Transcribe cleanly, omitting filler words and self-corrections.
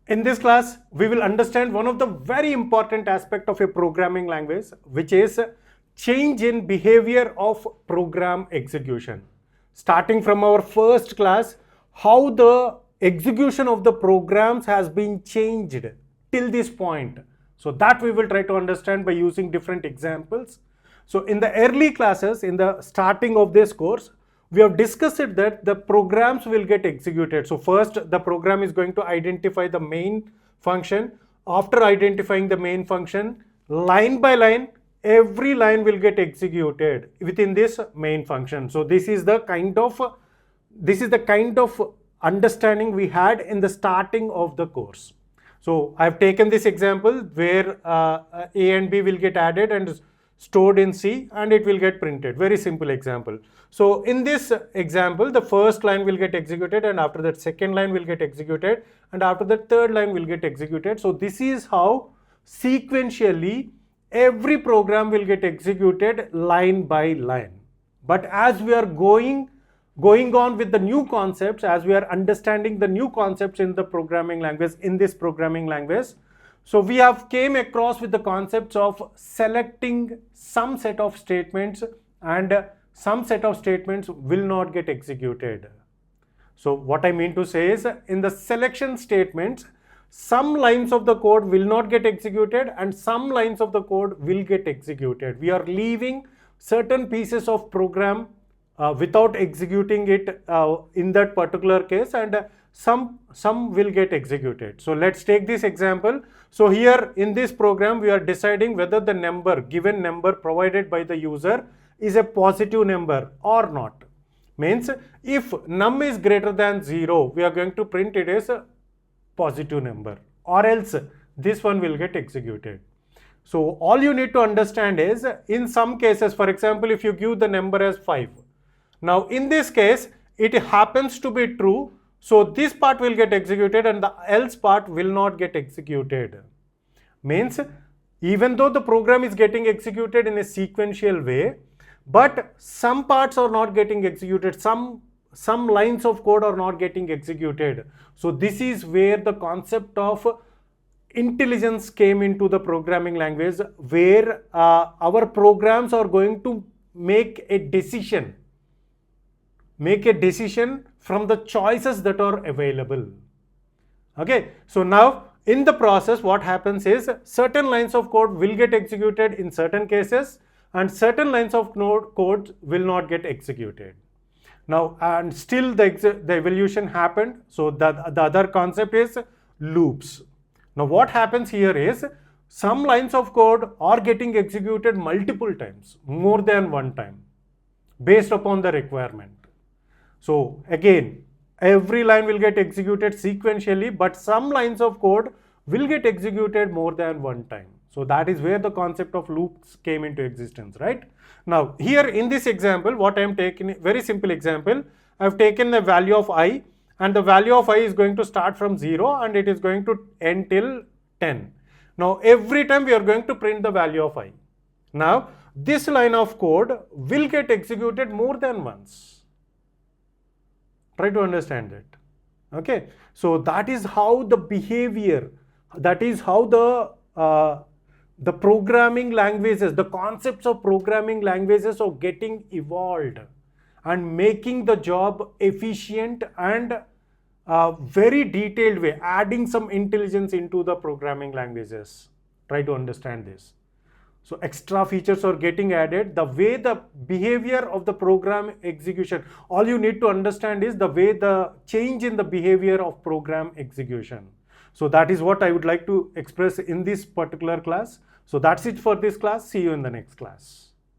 In this class, we will understand one of the very important aspect of a programming language, which is change in behavior of program execution. Starting from our first class, how the execution of the programs has been changed till this point. So that we will try to understand by using different examples. So in the early classes, in the starting of this course, we have discussed it that the programs will get executed. So first the program is going to identify the main function. After identifying the main function, line by line, every line will get executed within this main function. So this is the kind of understanding we had in the starting of the course. So I've taken this example where A and B will get added and stored in C and it will get printed. Very simple example. So in this example, the first line will get executed and after that second line will get executed and after that third line will get executed. So this is how sequentially every program will get executed line by line. But as we are going on with the new concepts, as we are understanding the new concepts in the programming language, in this programming language, so we have came across with the concepts of selecting some set of statements and some set of statements will not get executed. So what I mean to say is, in the selection statements, some lines of the code will not get executed and some lines of the code will get executed. We are leaving certain pieces of program without executing it in that particular case, and some will get executed. So let's take this example. So here in this program, we are deciding whether the given number provided by the user is a positive number or not. Means if num is greater than 0, we are going to print it as a positive number, or else this one will get executed. So all you need to understand is, in some cases, for example, if you give the number as 5, now in this case it happens to be true, so this part will get executed and the else part will not get executed. Means even though the program is getting executed in a sequential way, but some parts are not getting executed, some lines of code are not getting executed. So this is where the concept of intelligence came into the programming language, where our programs are going to make a decision from the choices that are available. Okay, so now in the process what happens is, certain lines of code will get executed in certain cases and certain lines of code will not get executed. Now, and still the evolution happened. So the other concept is loops. Now what happens here is, some lines of code are getting executed multiple times, more than one time, based upon the requirement. So again, every line will get executed sequentially, but some lines of code will get executed more than one time. So that is where the concept of loops came into existence, right? Now here in this example, what I am taking, very simple example, I have taken the value of I, and the value of I is going to start from 0 and it is going to end till 10. Now every time we are going to print the value of I. Now this line of code will get executed more than once. Try to understand that. Okay, so that is how the behavior, that is how the programming languages, the concepts of programming languages are getting evolved and making the job efficient and very detailed way, adding some intelligence into the programming languages. Try to understand this. So extra features are getting added, the way the behavior of the program execution, all you need to understand is the way the change in the behavior of program execution. So that is what I would like to express in this particular class. So that's it for this class. See you in the next class.